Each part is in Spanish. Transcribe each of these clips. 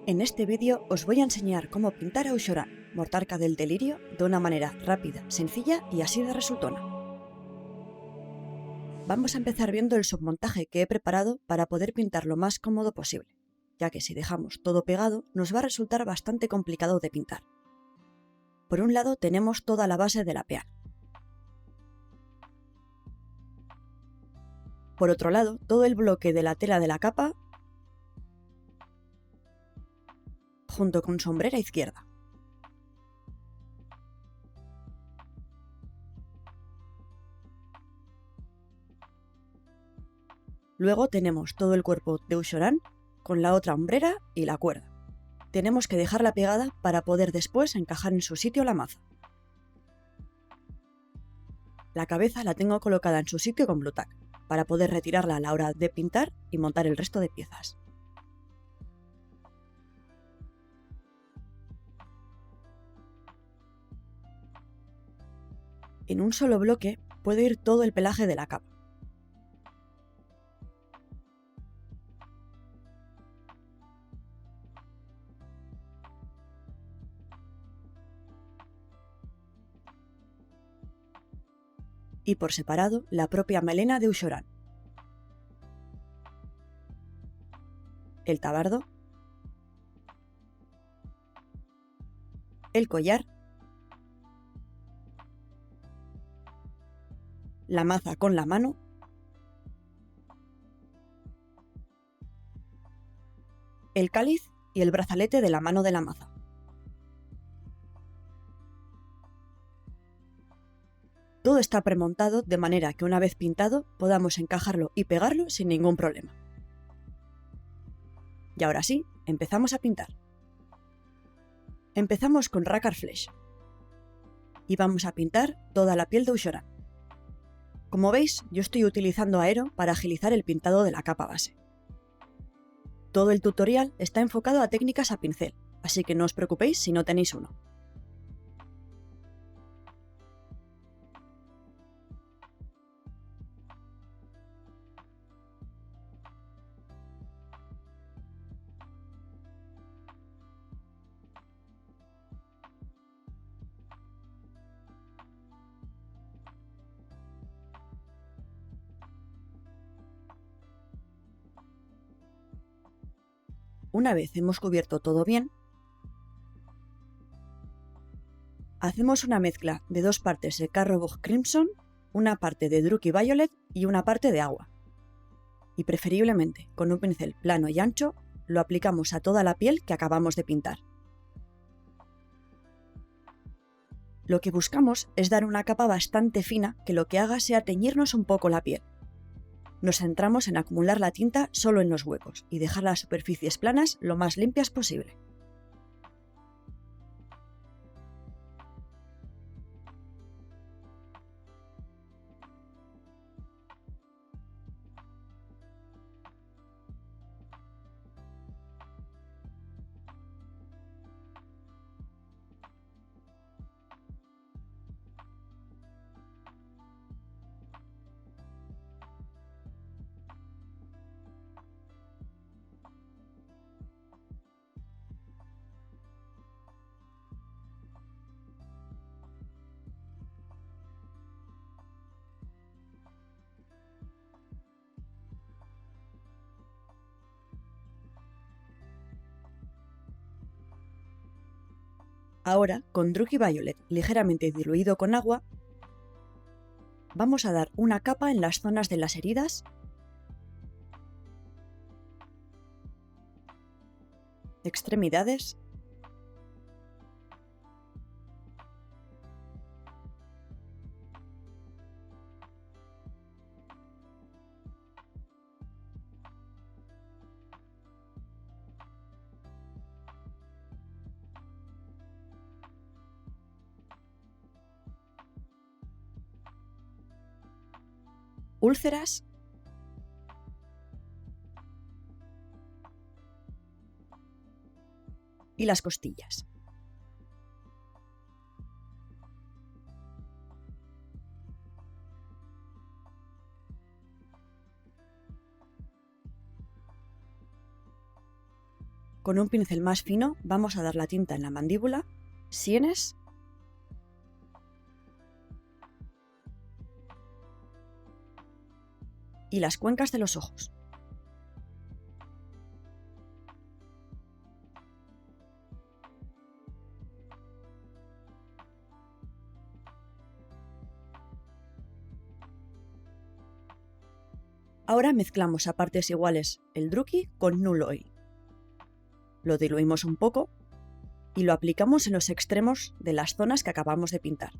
En este vídeo os voy a enseñar cómo pintar a Ushoran, Mortarka del Delirio, de una manera rápida, sencilla y así de resultona. Vamos a empezar viendo el submontaje que he preparado para poder pintar lo más cómodo posible, ya que si dejamos todo pegado nos va a resultar bastante complicado de pintar. Por un lado tenemos toda la base de la peana. Por otro lado, todo el bloque de la tela de la capa junto con su hombrera izquierda. Luego tenemos todo el cuerpo de Ushoran con la otra hombrera y la cuerda. Tenemos que dejarla pegada para poder después encajar en su sitio la maza. La cabeza la tengo colocada en su sitio con Blu Tack, para poder retirarla a la hora de pintar y montar el resto de piezas. En un solo bloque puede ir todo el pelaje de la capa. Y por separado la propia melena de Ushoran, el tabardo, el collar, la maza con la mano, el cáliz y el brazalete de la mano de la maza. Todo está premontado de manera que una vez pintado podamos encajarlo y pegarlo sin ningún problema. Y ahora sí, empezamos a pintar. Empezamos con Rakkar Flesh y vamos a pintar toda la piel de Ushoran. Como veis, yo estoy utilizando Aero para agilizar el pintado de la capa base. Todo el tutorial está enfocado a técnicas a pincel, así que no os preocupéis si no tenéis uno. Una vez hemos cubierto todo bien, hacemos una mezcla de dos partes de Carroburg Crimson, una parte de Druchii Violet y una parte de agua. Y preferiblemente con un pincel plano y ancho, lo aplicamos a toda la piel que acabamos de pintar. Lo que buscamos es dar una capa bastante fina que lo que haga sea teñirnos un poco la piel. Nos centramos en acumular la tinta solo en los huecos y dejar las superficies planas lo más limpias posible. Ahora, con Druchii Violet ligeramente diluido con agua, vamos a dar una capa en las zonas de las heridas, extremidades, úlceras y las costillas. Con un pincel más fino vamos a dar la tinta en la mandíbula, sienes y las cuencas de los ojos. Ahora mezclamos a partes iguales el Druky con Null Oil. Lo diluimos un poco y lo aplicamos en los extremos de las zonas que acabamos de pintar.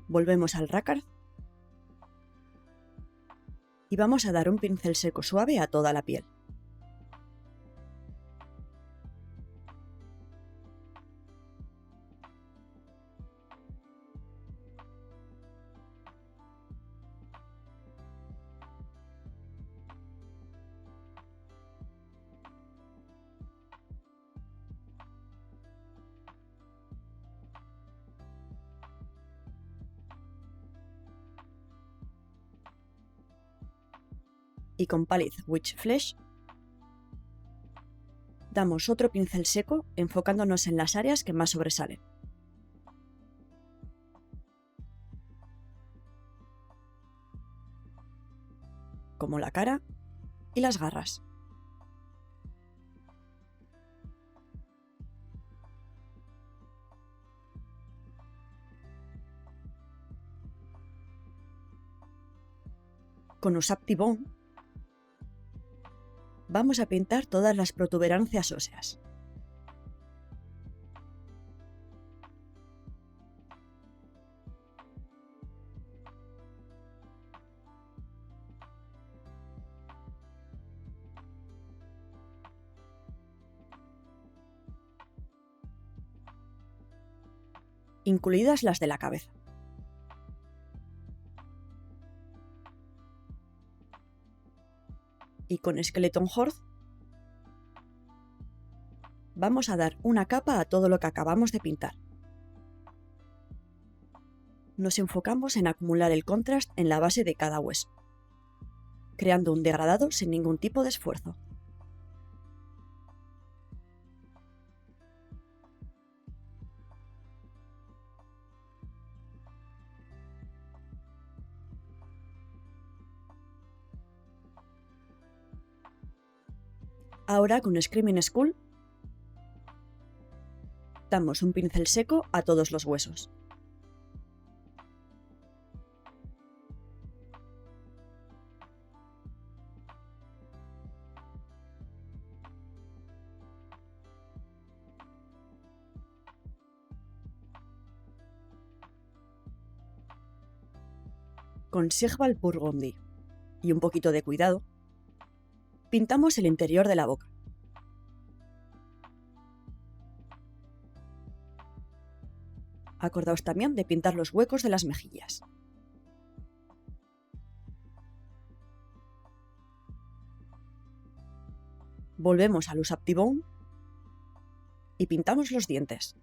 Volvemos al rácar y vamos a dar un pincel seco suave a toda la piel. Y con Palette Witch Flesh damos otro pincel seco enfocándonos en las áreas que más sobresalen. Como la cara y las garras. Con Ushabti Bone vamos a pintar todas las protuberancias óseas. Incluidas las de la cabeza. Y con Skeleton Horde vamos a dar una capa a todo lo que acabamos de pintar. Nos enfocamos en acumular el contraste en la base de cada hueso, creando un degradado sin ningún tipo de esfuerzo. Ahora con Screaming Skull damos un pincel seco a todos los huesos. Con Sigval Burgundy y un poquito de cuidado, pintamos el interior de la boca. Acordaos también de pintar los huecos de las mejillas. Volvemos al Ushabti Bone y pintamos los dientes.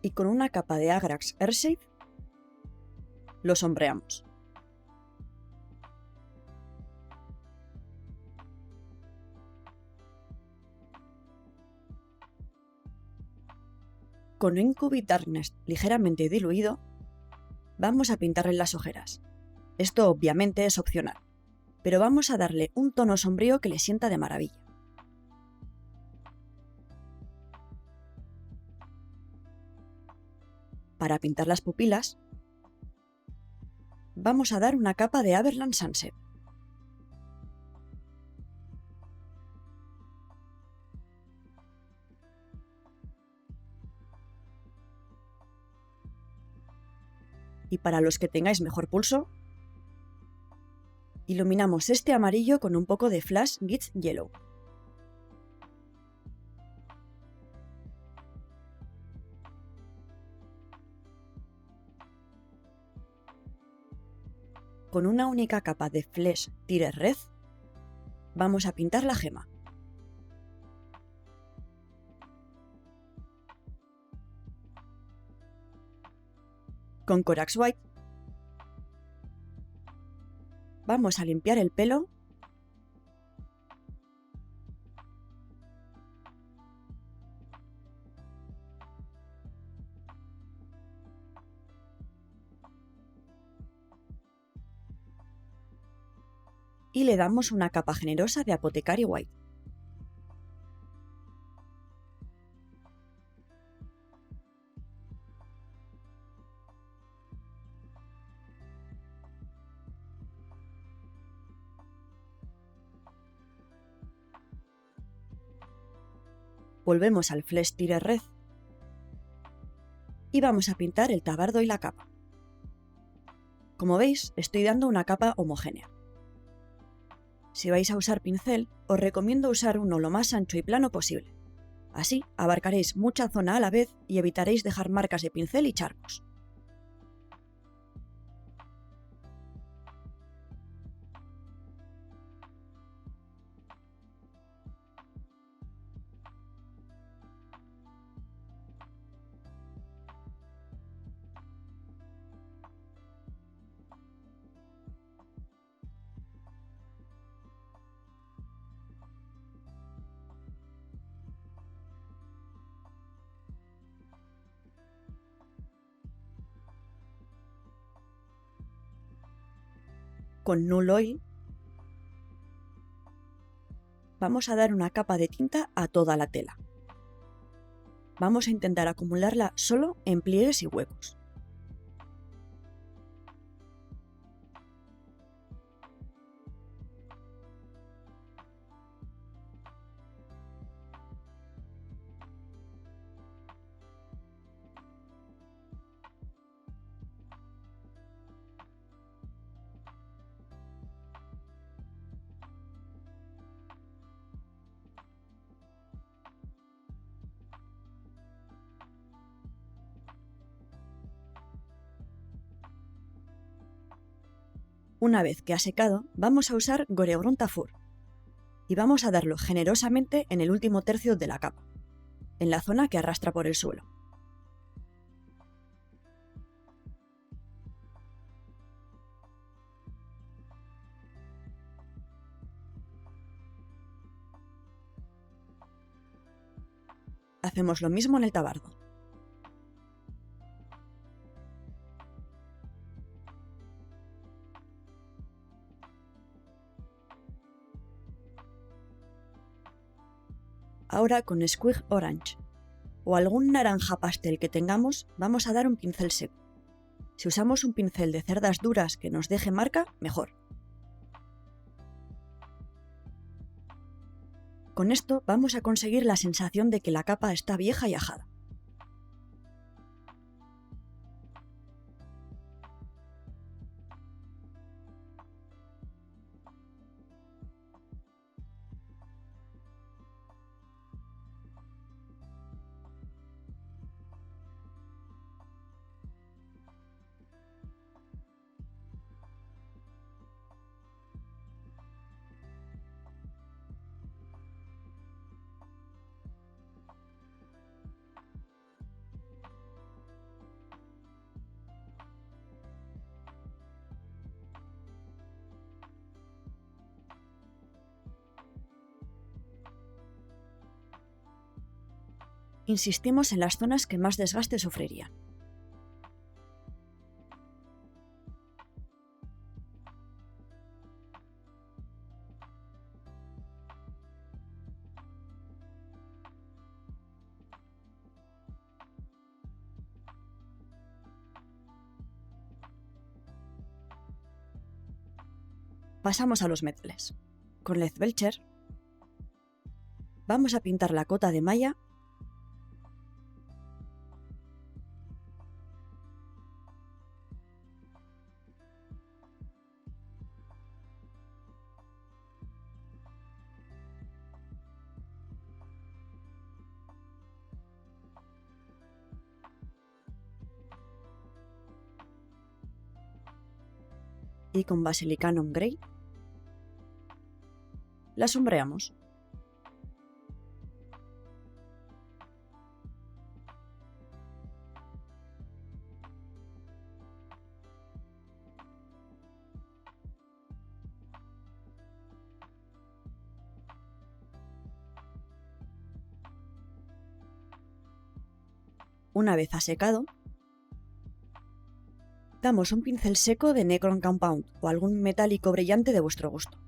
Y con una capa de Agrax Earthshade lo sombreamos. Con Incubi Darkness ligeramente diluido, vamos a pintarle las ojeras. Esto obviamente es opcional, pero vamos a darle un tono sombrío que le sienta de maravilla. Para pintar las pupilas, vamos a dar una capa de Averland Sunset. Y para los que tengáis mejor pulso, iluminamos este amarillo con un poco de Flash Git Yellow. Con una única capa de Flash Tire Red, vamos a pintar la gema. Con Corax White vamos a limpiar el pelo y le damos una capa generosa de Apothecary White. Volvemos al Flash Tire Red y vamos a pintar el tabardo y la capa. Como veis, estoy dando una capa homogénea. Si vais a usar pincel, os recomiendo usar uno lo más ancho y plano posible. Así abarcaréis mucha zona a la vez y evitaréis dejar marcas de pincel y charcos. Con Null Oil vamos a dar una capa de tinta a toda la tela. Vamos a intentar acumularla solo en pliegues y huecos. Una vez que ha secado, vamos a usar Goregrund Tafur y vamos a darlo generosamente en el último tercio de la capa, en la zona que arrastra por el suelo. Hacemos lo mismo en el tabardo. Ahora con Squig Orange o algún naranja pastel que tengamos, vamos a dar un pincel seco. Si usamos un pincel de cerdas duras que nos deje marca, mejor. Con esto vamos a conseguir la sensación de que la capa está vieja y ajada. Insistimos en las zonas que más desgaste sufrirían. Pasamos a los metales. Con Lethbelcher vamos a pintar la cota de malla y con Basilicanum Grey la sombreamos. Una vez ha secado, damos un pincel seco de Necron Compound o algún metálico brillante de vuestro gusto.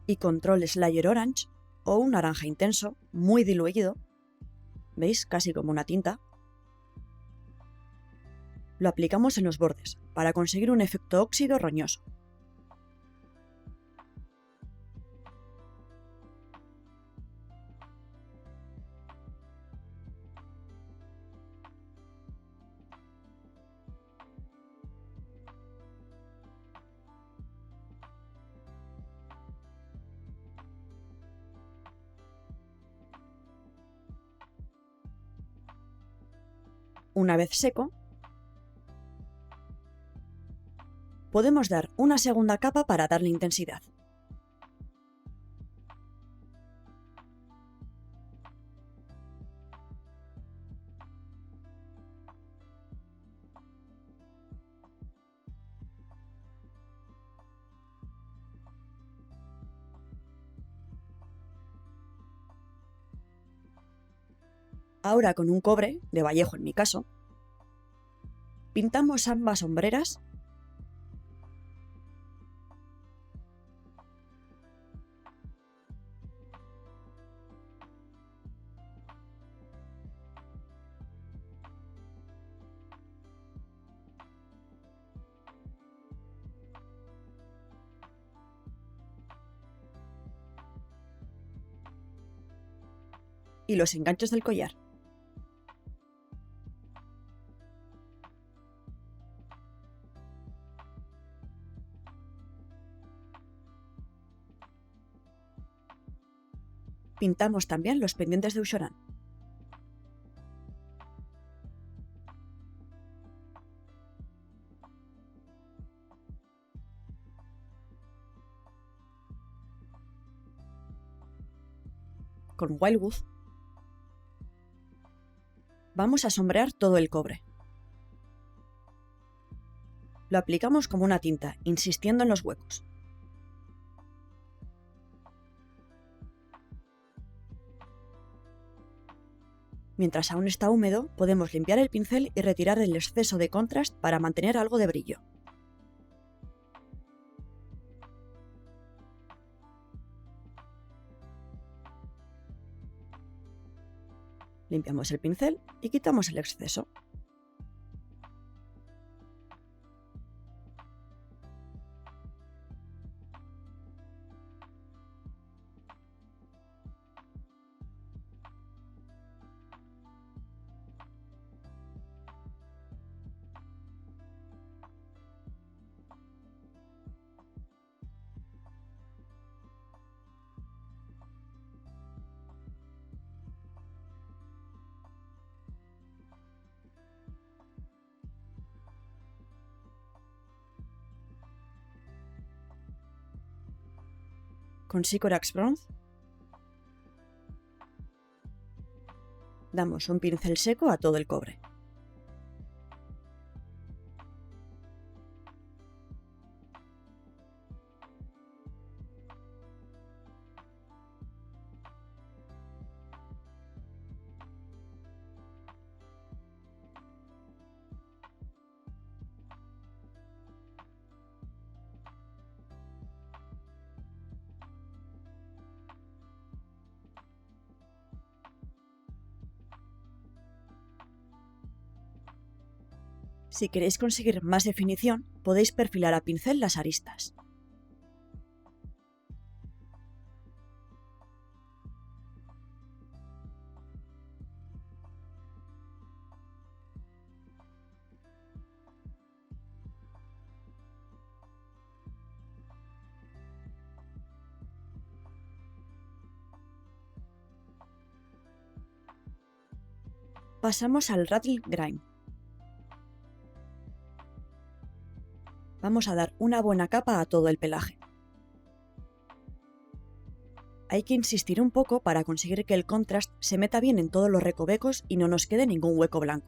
Y Control Slayer Orange o un naranja intenso, muy diluido, ¿veis? Casi como una tinta. Lo aplicamos en los bordes para conseguir un efecto óxido roñoso. Una vez seco, podemos dar una segunda capa para darle intensidad. Ahora con un cobre, de Vallejo en mi caso, pintamos ambas sombreras y los enganches del collar. Pintamos también los pendientes de Ushoran. Con Wildwood vamos a sombrear todo el cobre. Lo aplicamos como una tinta, insistiendo en los huecos. Mientras aún está húmedo, podemos limpiar el pincel y retirar el exceso de contrast para mantener algo de brillo. Limpiamos el pincel y quitamos el exceso. Con Sycorax Bronze damos un pincel seco a todo el cobre. Si queréis conseguir más definición, podéis perfilar a pincel las aristas. Pasamos al Rattle Grime. Vamos a dar una buena capa a todo el pelaje. Hay que insistir un poco para conseguir que el contrast se meta bien en todos los recovecos y no nos quede ningún hueco blanco.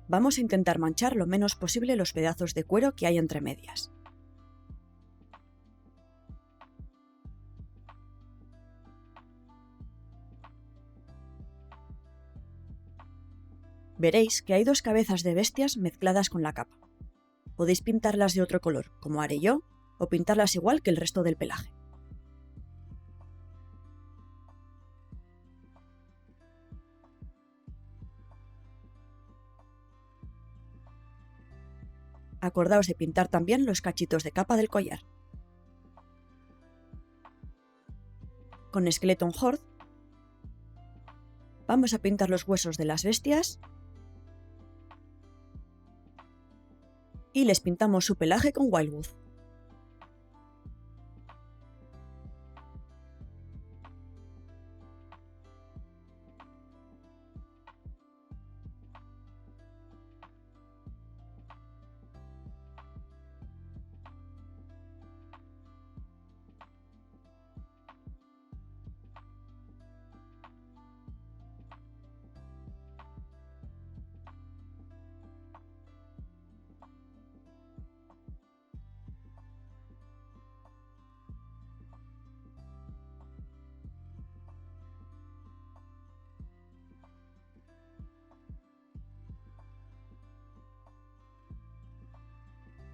Vamos a intentar manchar lo menos posible los pedazos de cuero que hay entre medias. Veréis que hay dos cabezas de bestias mezcladas con la capa. Podéis pintarlas de otro color, como haré yo, o pintarlas igual que el resto del pelaje. Acordaos de pintar también los cachitos de capa del collar. Con Skeleton Horde vamos a pintar los huesos de las bestias y les pintamos su pelaje con Wildwood.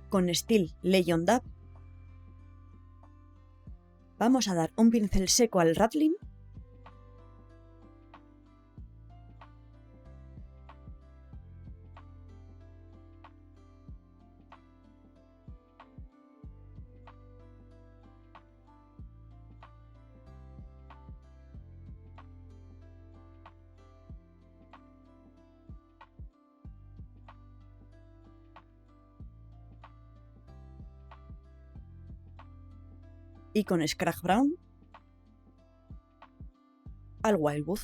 Con Steel Legion Dab vamos a dar un pincel seco al Rattling y con Scrag Brown al Wildwood.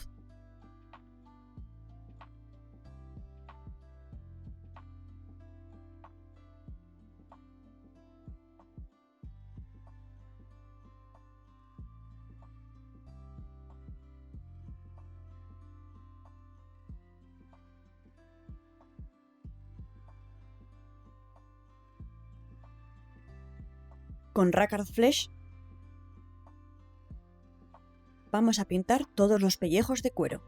Con Rackard Flesh vamos a pintar todos los pellejos de cuero.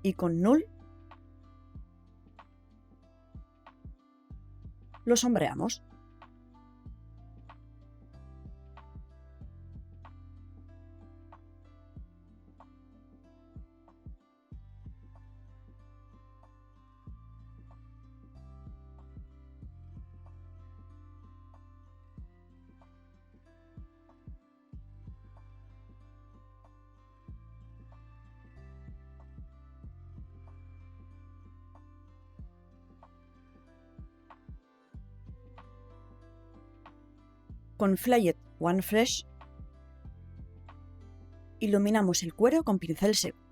Y con Null lo sombreamos. Con Flayed One Flesh iluminamos el cuero con pincel seco.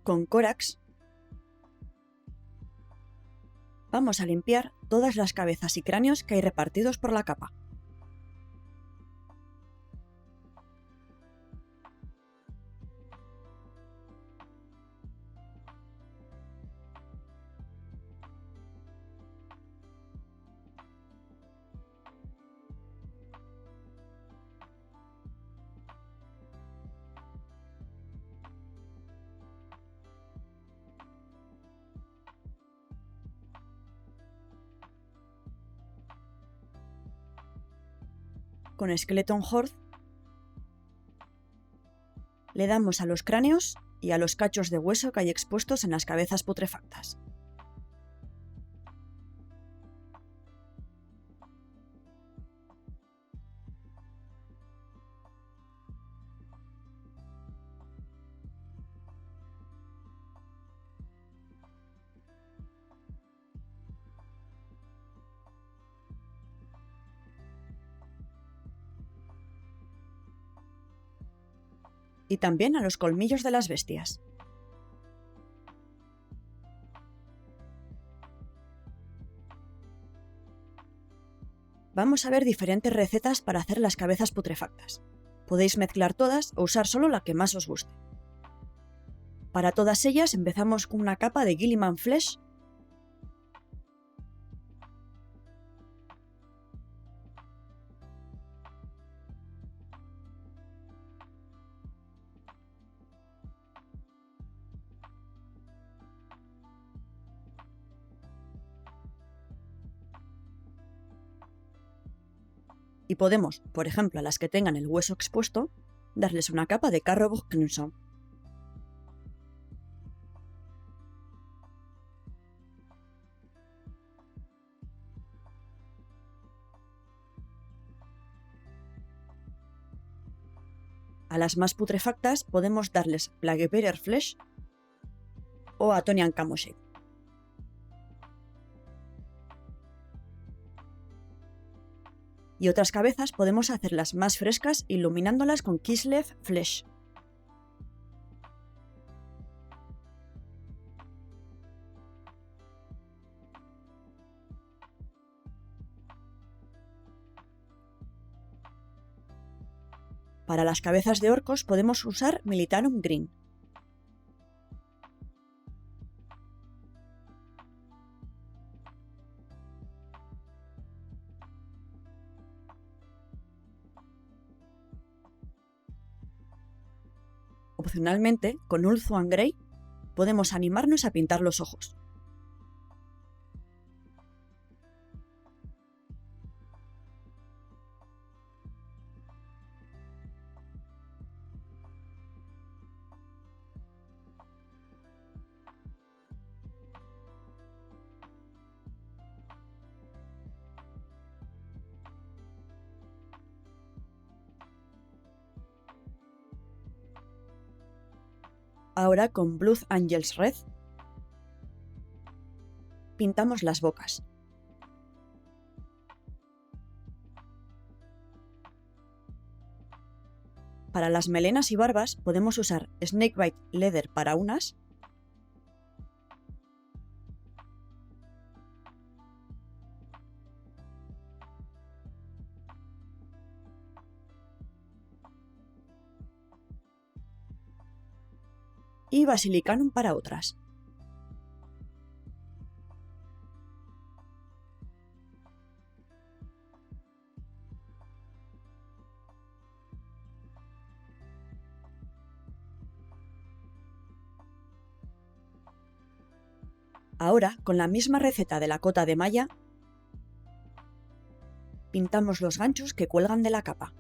Con Corax Vamos a limpiar todas las cabezas y cráneos que hay repartidos por la capa. Con Skeleton Horde le damos a los cráneos y a los cachos de hueso que hay expuestos en las cabezas putrefactas. Y también a los colmillos de las bestias. Vamos a ver diferentes recetas para hacer las cabezas putrefactas. Podéis mezclar todas o usar solo la que más os guste. Para todas ellas empezamos con una capa de Guilliman Flesh . Y podemos, por ejemplo a las que tengan el hueso expuesto, darles una capa de Carroburg Crimson. A las más putrefactas podemos darles Plaguebearer Flesh o Atonian Camoshade. Y otras cabezas podemos hacerlas más frescas iluminándolas con Kislev Flesh. Para las cabezas de orcos podemos usar Militarum Green. Opcionalmente, con Ulthuan Grey podemos animarnos a pintar los ojos. Ahora con Blood Angels Red pintamos las bocas. Para las melenas y barbas podemos usar Snakebite Leather para unas y Basilicanum para otras. Ahora, con la misma receta de la cota de malla, pintamos los ganchos que cuelgan de la capa.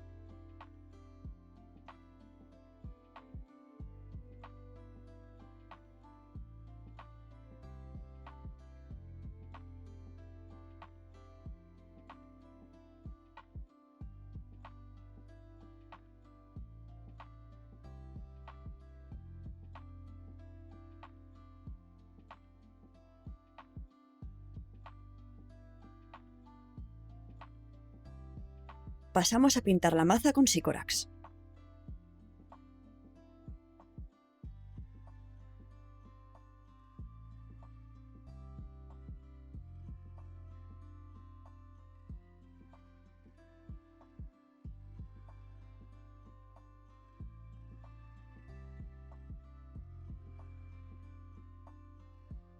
Pasamos a pintar la maza con Sycorax.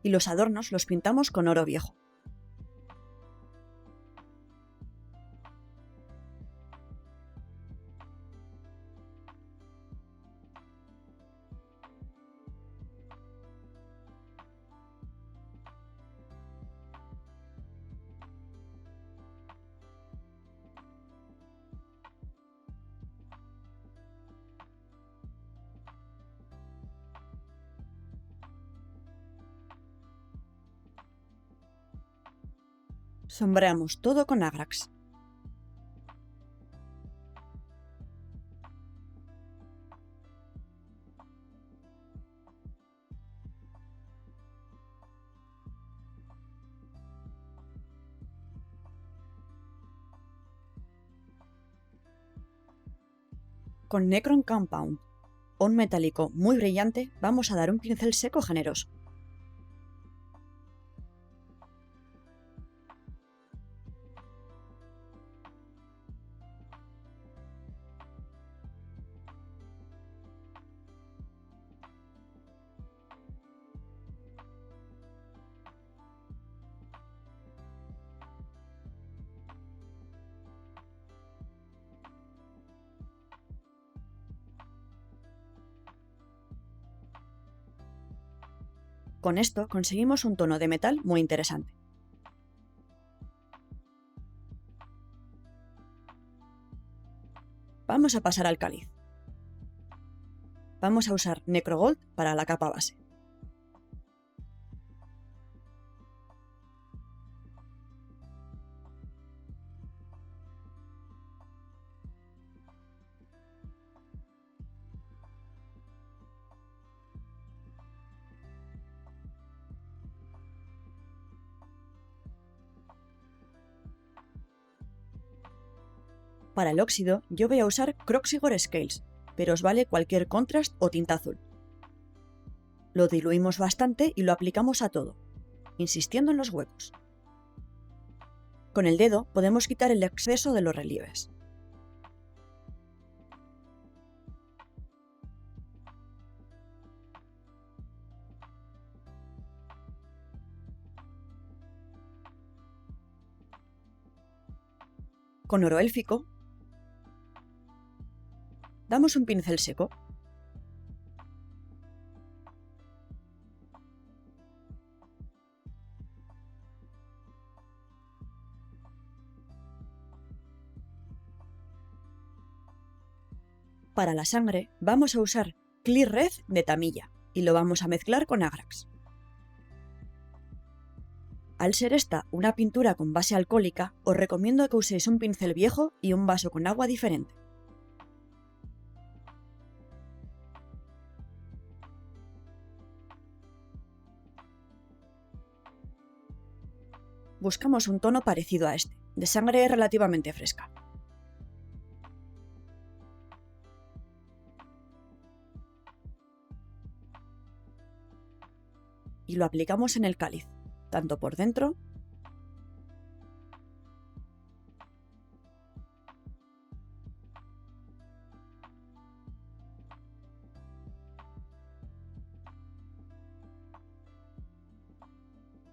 y los adornos los pintamos con oro viejo. Sombreamos todo con Agrax. Con Necron Compound, un metálico muy brillante, vamos a dar un pincel seco generoso. Con esto conseguimos un tono de metal muy interesante. Vamos a pasar al cáliz. Vamos a usar Necrogold para la capa base. Para el óxido yo voy a usar Kroxigor Scales, pero os vale cualquier contrast o tinta azul. Lo diluimos bastante y lo aplicamos a todo, insistiendo en los huecos. Con el dedo podemos quitar el exceso de los relieves. Con oro élfico damos un pincel seco. Para la sangre vamos a usar Clear Red de Tamilla y lo vamos a mezclar con Agrax. Al ser esta una pintura con base alcohólica, os recomiendo que uséis un pincel viejo y un vaso con agua diferente. Buscamos un tono parecido a este, de sangre relativamente fresca. Y lo aplicamos en el cáliz, tanto por dentro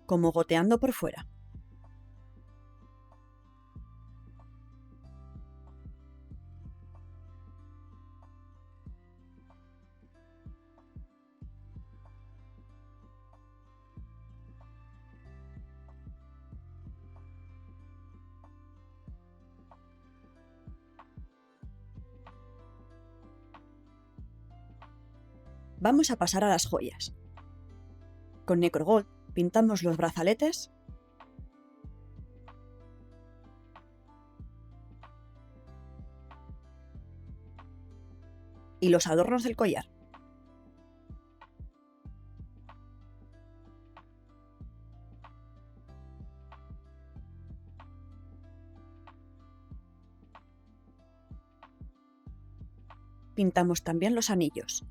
como goteando por fuera. Vamos a pasar a las joyas. Con Necrogold pintamos los brazaletes y los adornos del collar. Pintamos también los anillos.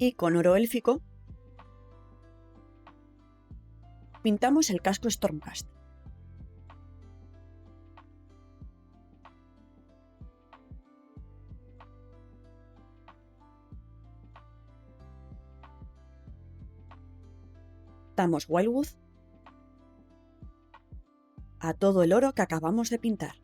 Y con oro élfico pintamos el casco Stormcast. Damos Wildwood a todo el oro que acabamos de pintar.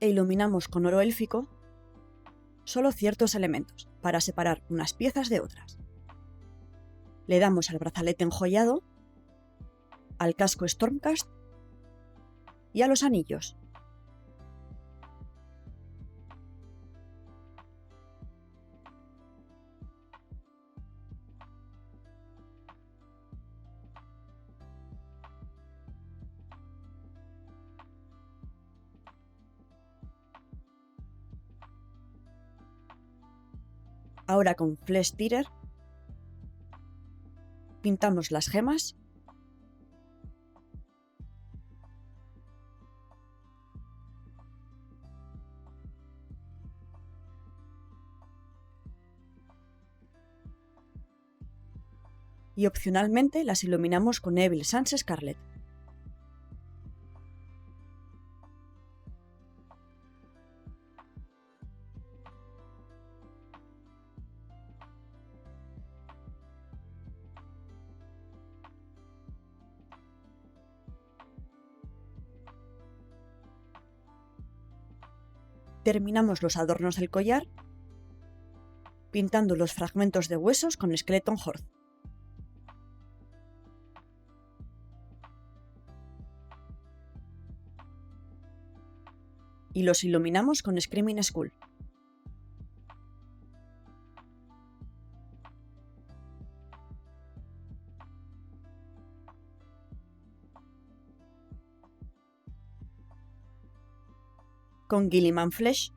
E iluminamos con oro élfico solo ciertos elementos para separar unas piezas de otras. Le damos al brazalete enjollado, al casco Stormcast y a los anillos. Ahora con Flesh Tearer pintamos las gemas y opcionalmente las iluminamos con Evil Sun's Scarlet. Terminamos los adornos del collar pintando los fragmentos de huesos con Skeleton Horde. Y los iluminamos con Screaming Skull. Con Guilliman Flesh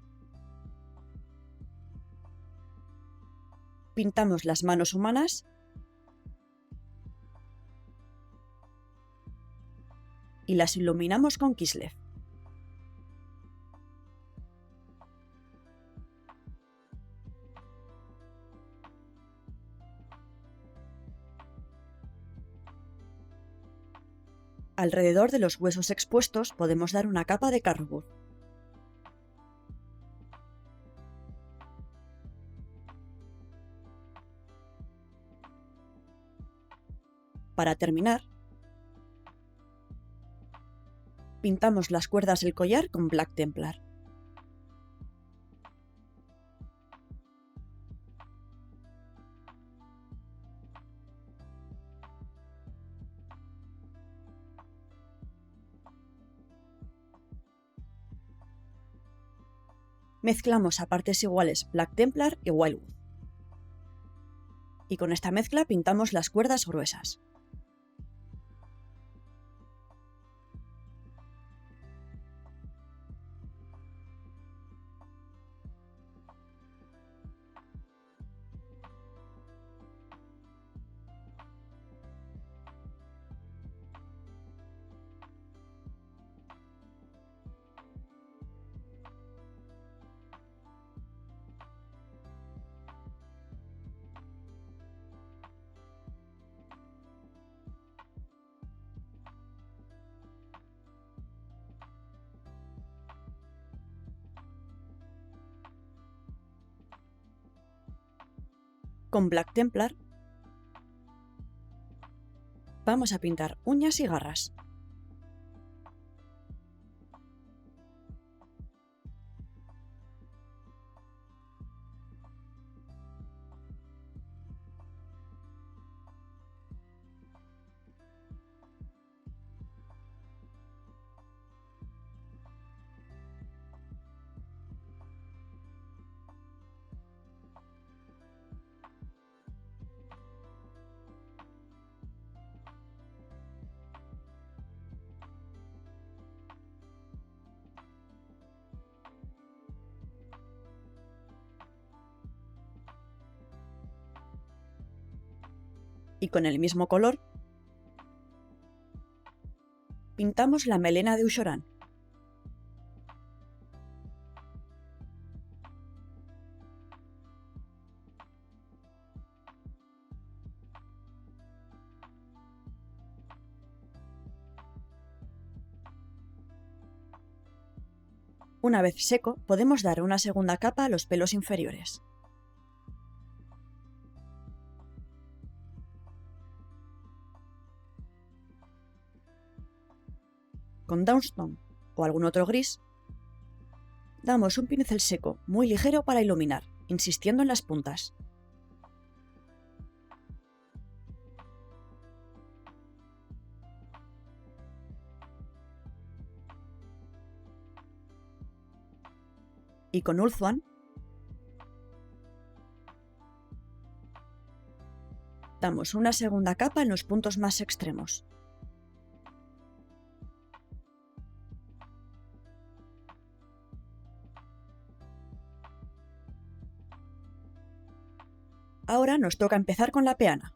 pintamos las manos humanas y las iluminamos con Kislev. Alrededor de los huesos expuestos podemos dar una capa de cardboard. Para terminar, pintamos las cuerdas del collar con Black Templar. Mezclamos a partes iguales Black Templar y Wildwood. Y con esta mezcla pintamos las cuerdas gruesas. Con Black Templar vamos a pintar uñas y garras. Y con el mismo color pintamos la melena de Ushoran. Una vez seco, podemos dar una segunda capa a los pelos inferiores. Con Dawnstone o algún otro gris, damos un pincel seco muy ligero para iluminar, insistiendo en las puntas. Y con Ulthuan damos una segunda capa en los puntos más extremos. Ahora nos toca empezar con la peana.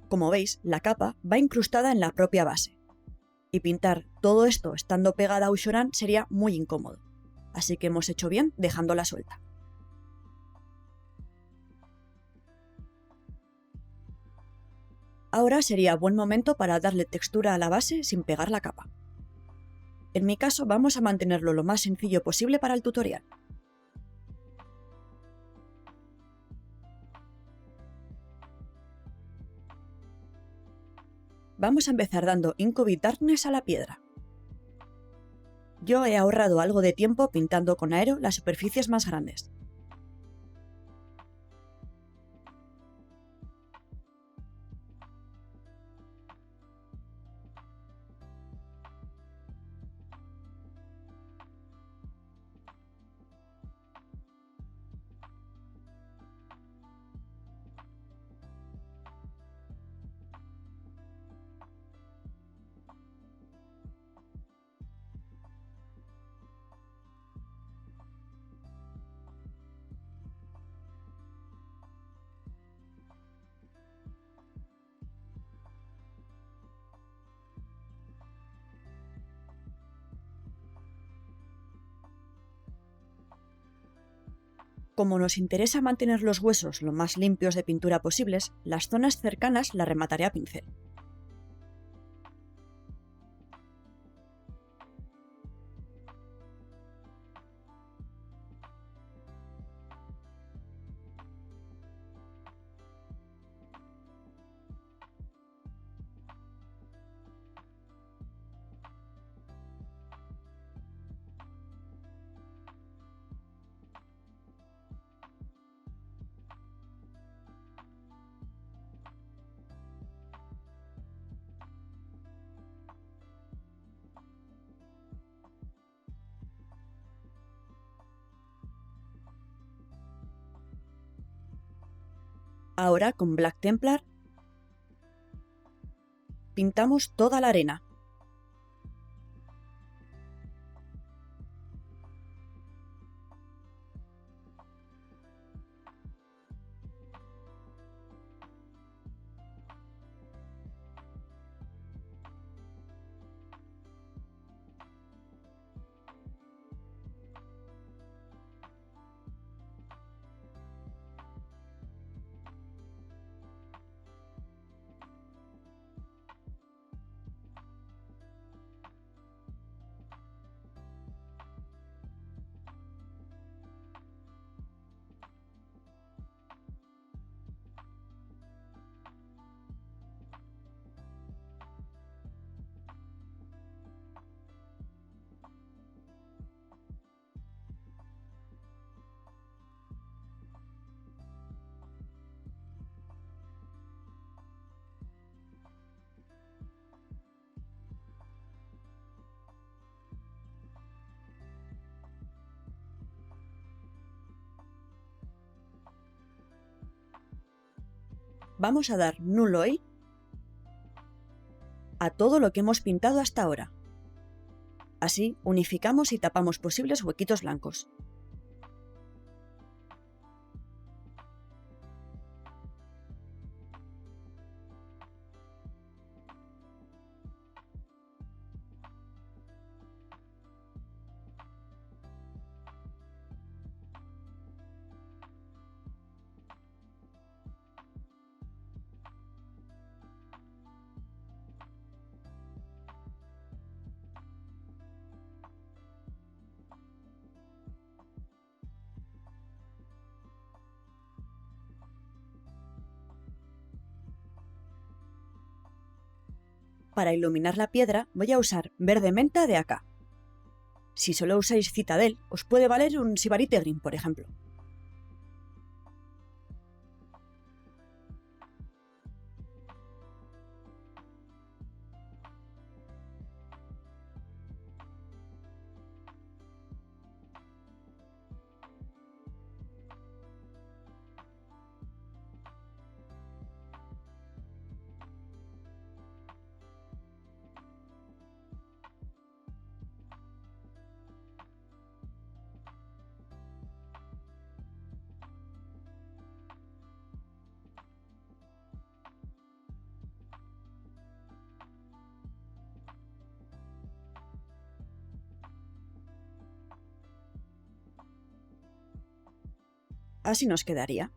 Como veis, la capa va incrustada en la propia base, y pintar todo esto estando pegada a Ushoran sería muy incómodo, así que hemos hecho bien dejándola suelta. Ahora sería buen momento para darle textura a la base sin pegar la capa. En mi caso vamos a mantenerlo lo más sencillo posible para el tutorial. Vamos a empezar dando Incubi Darkness a la piedra. Yo he ahorrado algo de tiempo pintando con Aero las superficies más grandes. Como nos interesa mantener los huesos lo más limpios de pintura posibles, las zonas cercanas las remataré a pincel. Ahora con Black Templar pintamos toda la arena. Vamos a dar Null Oil a todo lo que hemos pintado hasta ahora. Así unificamos y tapamos posibles huequitos blancos. Para iluminar la piedra voy a usar verde menta de acá. Si solo usáis Citadel, os puede valer un Sibarite Green, por ejemplo. Así nos quedaría.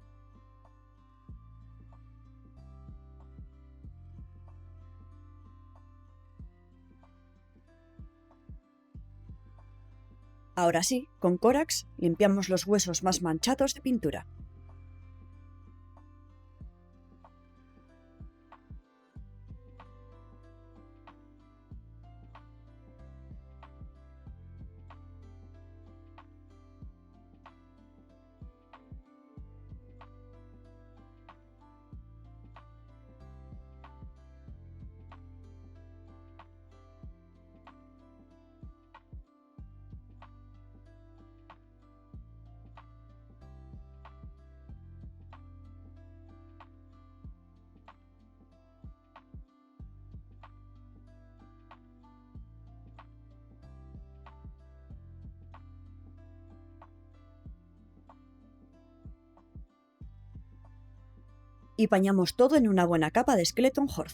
Ahora sí, con Corax limpiamos los huesos más manchados de pintura. Y pañamos todo en una buena capa de Skeleton Horde.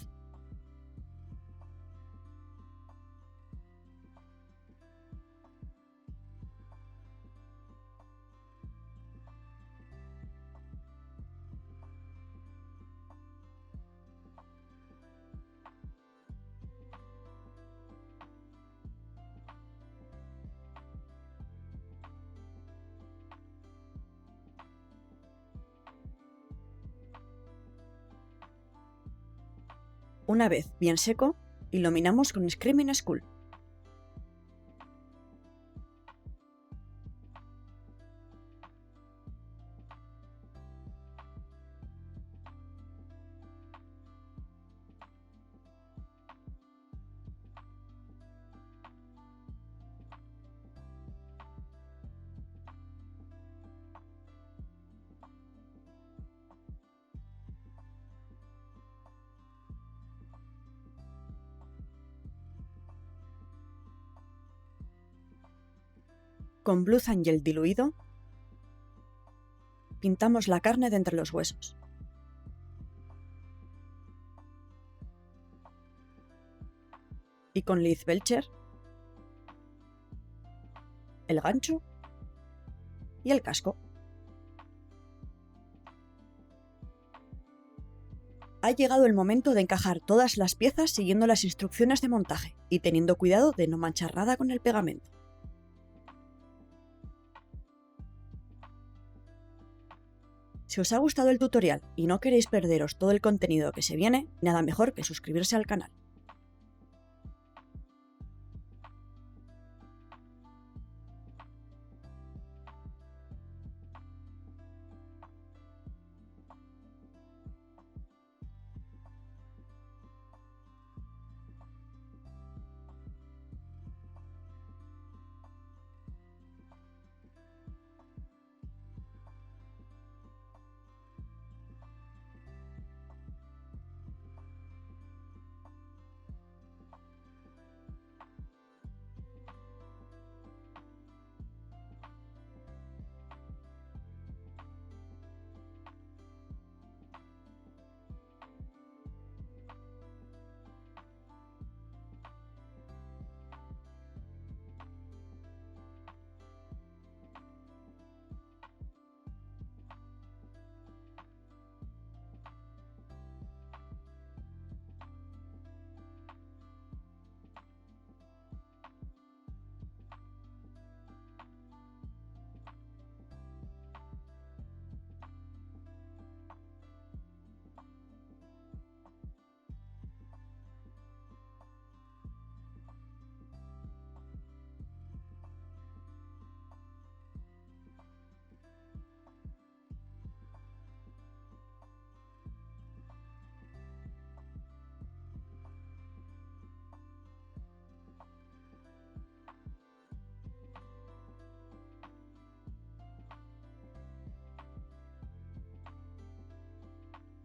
Una vez bien seco, iluminamos con Screaming Skull. Con Blood Angel diluido, pintamos la carne de entre los huesos. Y con Leith Belcher, el gancho y el casco. Ha llegado el momento de encajar todas las piezas siguiendo las instrucciones de montaje y teniendo cuidado de no manchar nada con el pegamento. Si os ha gustado el tutorial y no queréis perderos todo el contenido que se viene, nada mejor que suscribirse al canal.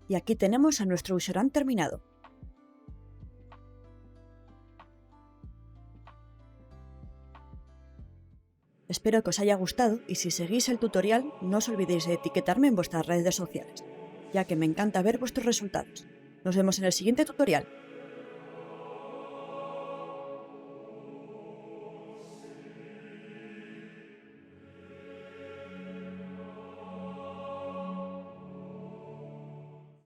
Y aquí tenemos a nuestro Ushoran terminado. Espero que os haya gustado y si seguís el tutorial no os olvidéis de etiquetarme en vuestras redes sociales, ya que me encanta ver vuestros resultados. Nos vemos en el siguiente tutorial.